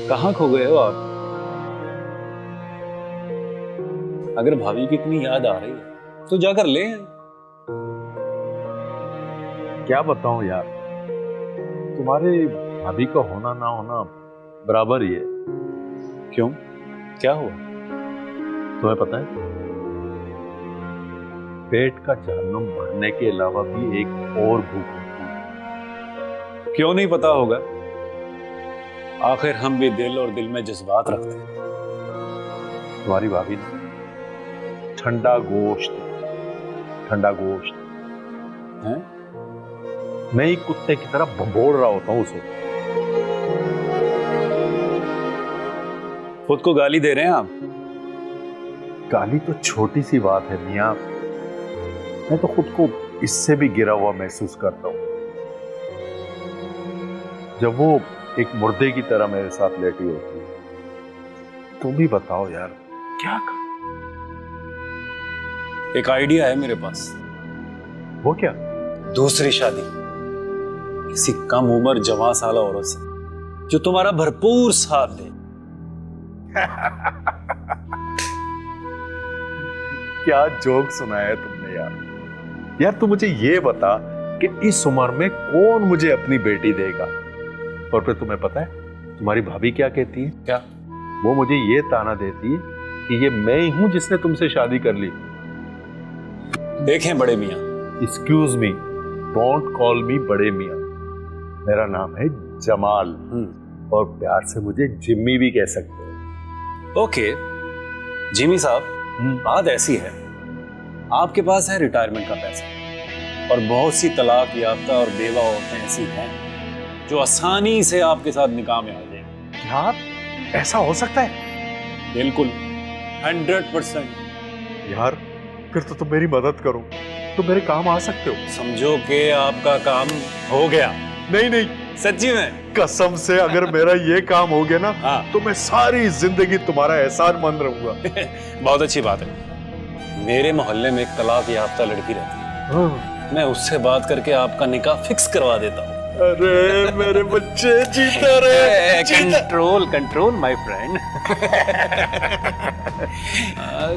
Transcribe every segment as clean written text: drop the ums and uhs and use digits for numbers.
कहाँ खो गए हो आप? अगर भाभी की इतनी याद आ रही है तो जाकर ले आए। क्या बताऊं यार, तुम्हारे भाभी का होना ना होना बराबर ही है। क्यों, क्या हुआ? तुम्हें पता है, पेट का जहन्नुम भरने के अलावा भी एक और भूख होती है। क्यों नहीं पता होगा, आखिर हम भी दिल और दिल में जज्बात रखते हैं। तुम्हारी भाभी ने ठंडा गोश्त हैं? मैं ही कुत्ते की तरह भंबोड़ रहा होता हूं उसे। खुद को गाली दे रहे हैं आप? गाली तो छोटी सी बात है मियां, मैं तो खुद को इससे भी गिरा हुआ महसूस करता हूं जब वो एक मुर्दे की तरह मेरे साथ लेटी होती है। तुम भी बताओ यार, क्या कर? एक आइडिया है मेरे पास। वो क्या? दूसरी शादी किसी कम उम्र जवां साला औरत से जो तुम्हारा भरपूर साथ दे। क्या जोक सुनाया है तुमने यार। यार तू मुझे ये बता कि इस उम्र में कौन मुझे अपनी बेटी देगा? और फिर तुम्हें पता है तुम्हारी भाभी क्या कहती है? क्या? वो मुझे ये ताना देती है कि ये मैं ही हूं जिसने तुमसे शादी कर ली। देखें बड़े मियां, excuse me, don't call me बड़े मियां। मेरा नाम है जमाल और प्यार से मुझे जिम्मी भी कह सकते हो। ओके जिमी साहब, बात ऐसी है, आपके पास है रिटायरमेंट का पैसा और बहुत सी तलाक याफ्ता और बेवा औरतें ऐसी हैं जो आसानी से आपके साथ निकाह में आ जाएंगी। यार ऐसा हो सकता है? बिल्कुल 100%। यार फिर तो तुम मेरी मदद करो, तुम मेरे काम आ सकते हो। समझो कि आपका काम हो गया। नहीं नहीं, सच्ची में कसम से अगर मेरा ये काम हो गया ना, हाँ। तो मैं सारी जिंदगी तुम्हारा एहसानमंद रहूंगा। बहुत अच्छी बात है। मेरे मोहल्ले में एक तलाक याफ्ता लड़की रहती है, हाँ। मैं उससे बात करके आपका निकाह फिक्स करवा देता हूँ। अरे मेरे बच्चे जीते रहे। Control my friend.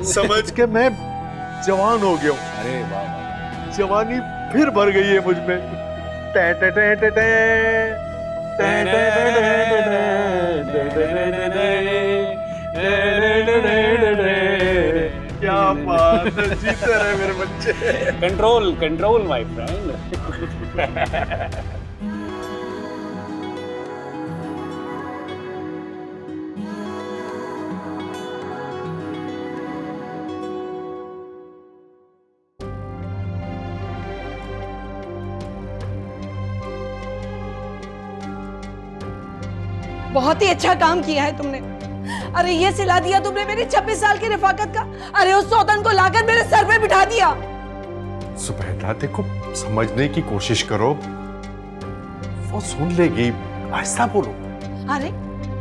समझ के मैं जवान हो गया हूँ। अरे वाह वाह, जवानी फिर भर गई है मुझ में। टे टे टे टे टे, टे टे टे टे। क्या बात है, जीते रहे मेरे बच्चे। Control my friend. बहुत ही अच्छा काम किया है तुमने। अरे ये सिला दिया तुमने मेरी 26 साल की रफाकत का। अरे उस सौतन को लाकर मेरे सर पे बिठा दिया। सुबैदा देखो, समझने की कोशिश करो, वो सुन लेगी, आहिस्ता बोलो। अरे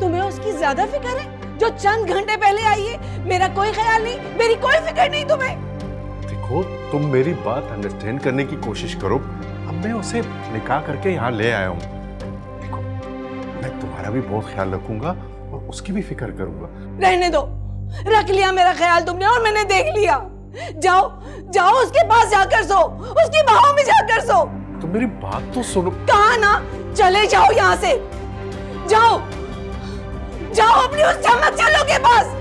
तुम्हें उसकी ज्यादा फिक्र है जो चंद घंटे पहले आई है। मेरा कोई ख्याल नहीं, मेरी कोई फिक्र नहीं तुम्हें। देखो तुम मेरी बात अंडरस्टैंड करने की कोशिश करो। अब मैं उसे निकाह करके यहाँ ले आया हूँ। मैं तुम्हारा भी बहुत ख्याल रखूंगा और उसकी भी फिक्र करूंगा। रहने दो, रख लिया मेरा ख्याल तुमने और मैंने देख लिया। जाओ जाओ उसके पास जाकर सो, उसकी बाहों में जाकर सो। तो मेरी बात तो सुनो। कहा ना, चले जाओ यहाँ से। जाओ जाओ अपनी उस चमक चलो के पास।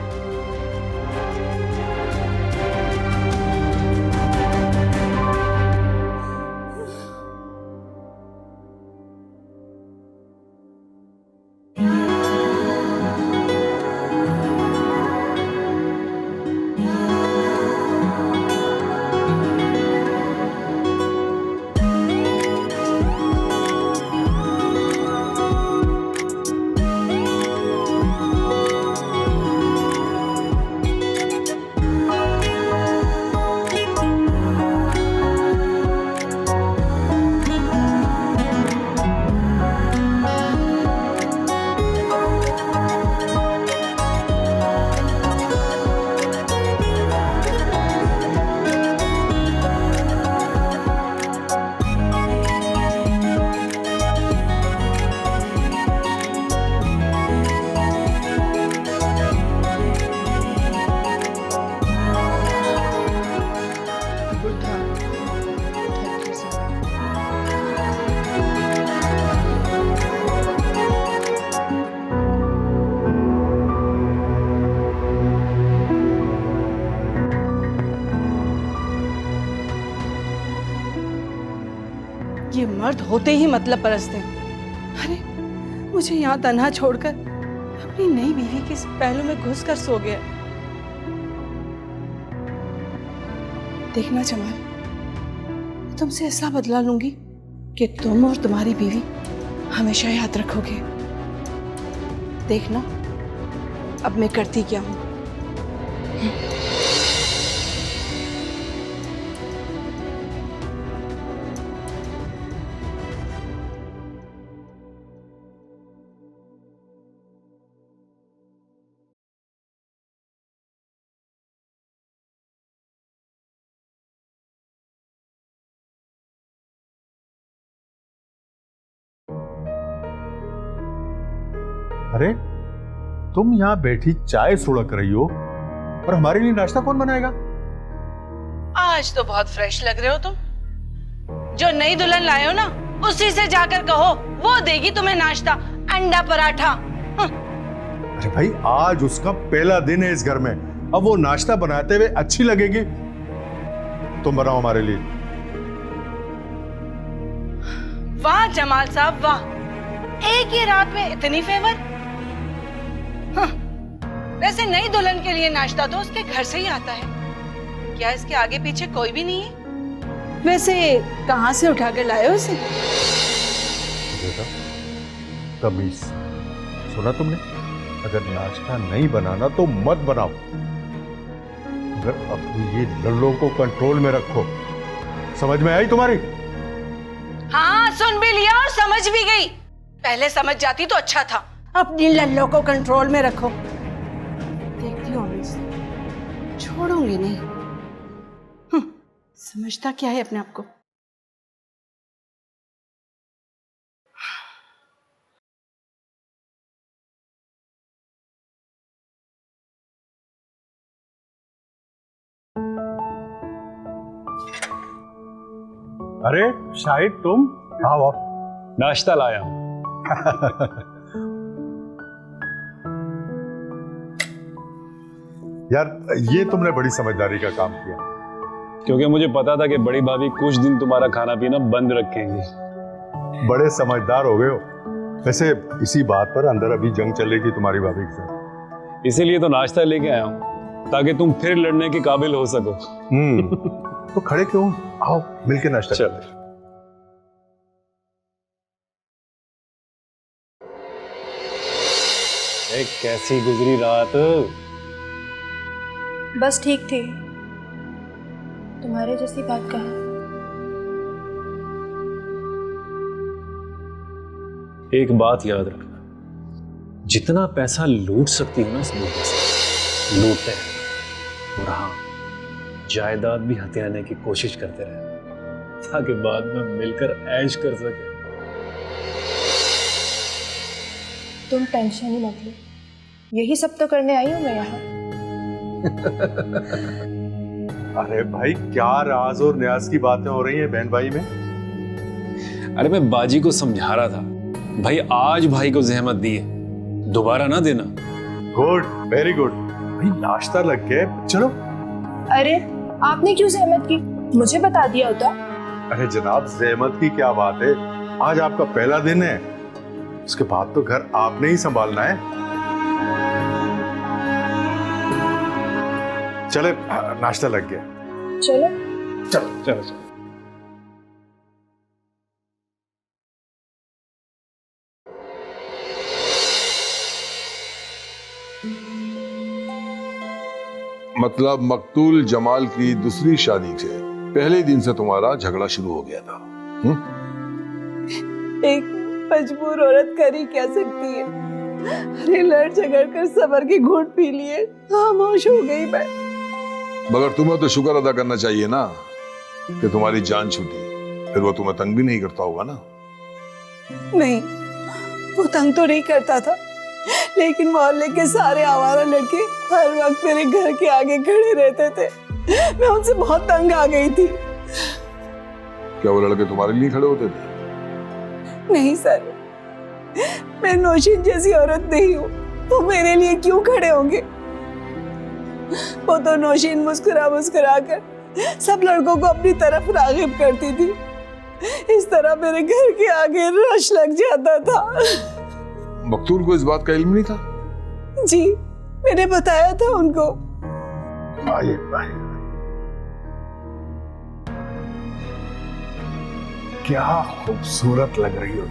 मर्द होते ही मतलब परस्ते हैं। अरे मुझे यहाँ तन्हा छोड़कर अपनी नई बीवी के पहलू में घुस कर सो गया। देखना जमाल, तुमसे ऐसा बदला लूंगी कि तुम और तुम्हारी बीवी हमेशा याद रखोगे। देखना अब मैं करती क्या हूं। अरे तुम यहाँ बैठी चाय सुड़क रही हो और हमारे लिए नाश्ता कौन बनाएगा? आज तो बहुत फ्रेश लग रहे हो तुम। जो नई दुल्हन लाए हो ना, उसी से जाकर कहो, वो देगी तुम्हें नाश्ता, अंडा पराठा। अरे भाई, आज उसका पहला दिन है इस घर में, अब वो नाश्ता बनाते हुए अच्छी लगेगी? तुम बनाओ हमारे लिए। वाह जमाल साहब वाह, एक ही रात में इतनी फेवर। वैसे नई दुल्हन के लिए नाश्ता तो उसके घर से ही आता है, क्या इसके आगे पीछे कोई भी नहीं है? वैसे कहां से उठा कर लाए हो उसे? बेटा तमीज, सुना तुमने? अगर नाश्ता नहीं बनाना तो मत बनाओ, मगर अपनी ये लल्लों को कंट्रोल में रखो। समझ में आई तुम्हारी? हाँ सुन भी लिया और समझ भी गई। पहले समझ जाती तो अच्छा था। अपनी लल्लों को कंट्रोल में रखो। देखती हूँ छोड़ूंगी नहीं। समझता क्या है अपने आप को? अरे शाहिद, तुम आओ। नाश्ता लाया हूं। यार ये तुमने बड़ी समझदारी का काम किया, क्योंकि मुझे पता था कि बड़ी भाभी कुछ दिन तुम्हारा खाना पीना बंद रखेंगी। बड़े समझदार हो गए हो। वैसे इसी बात पर अंदर अभी जंग चलेगी तुम्हारी भाभी के साथ, इसीलिए तो नाश्ता लेके आया हूं, ताकि तुम फिर लड़ने के काबिल हो सको। तो खड़े क्यों, आओ मिलके नाश्ता चल। करते हैं। कैसी गुजरी रात? बस ठीक थी, तुम्हारे जैसी बात कहा। एक बात याद रखना, जितना पैसा लूट सकती हो ना इस मुल्क से लूटते हैं, और हाँ जायदाद भी हथियाने की कोशिश करते रहे, ताकि बाद में मिलकर ऐश कर सके। तुम टेंशन ही मत लो, यही सब तो करने आई हूं मैं यहाँ। अरे भाई, क्या राज और न्याज की बातें हो रही हैं बहन भाई में? अरे मैं बाजी को समझा रहा था, भाई आज भाई को जहमत दी है, दोबारा ना देना। Good, very good. भाई नाश्ता लग गया, चलो। अरे आपने क्यों सहमत की, मुझे बता दिया होता। अरे जनाब, जहमत की क्या बात है, आज आपका पहला दिन है, उसके बाद तो घर आपने ही संभालना है। चले, नाश्ता लग गया, चलो चलो चलो चलो। मतलब मकतूल जमाल की दूसरी शादी से पहले दिन से तुम्हारा झगड़ा शुरू हो गया था? एक मजबूर औरत कर ही क्या सकती है? अरे लड़ झगड़ कर सबर की घूंट पी लिए, खामोश हो गई मैं। मगर तुम्हें तो शुक्र अदा करना चाहिए ना कि तुम्हारी जान छूटी, फिर वो तुम्हें तंग भी नहीं करता होगा ना? नहीं, वो तंग तो नहीं करता था, लेकिन मोहल्ले के सारे आवारा लड़के हर वक्त मेरे घर के आगे खड़े रहते थे। मैं उनसे बहुत तंग आ गई थी। क्या वो लड़के तुम्हारे लिए खड़े होते थे? नहीं सर, मैं नौशीन जैसी औरत नहीं हूँ, वो मेरे लिए क्यों खड़े होंगे? वो तो नौशीन मुस्कुरा मुस्कुरा कर सब लड़कों को अपनी तरफ राग़िब करती थी, इस तरह मेरे घर के आगे रश लग जाता था। मकतूल को इस बात का इल्म नहीं था? जी, मैंने बताया था उनको। आइए आइए। क्या खूबसूरत लग रही हो।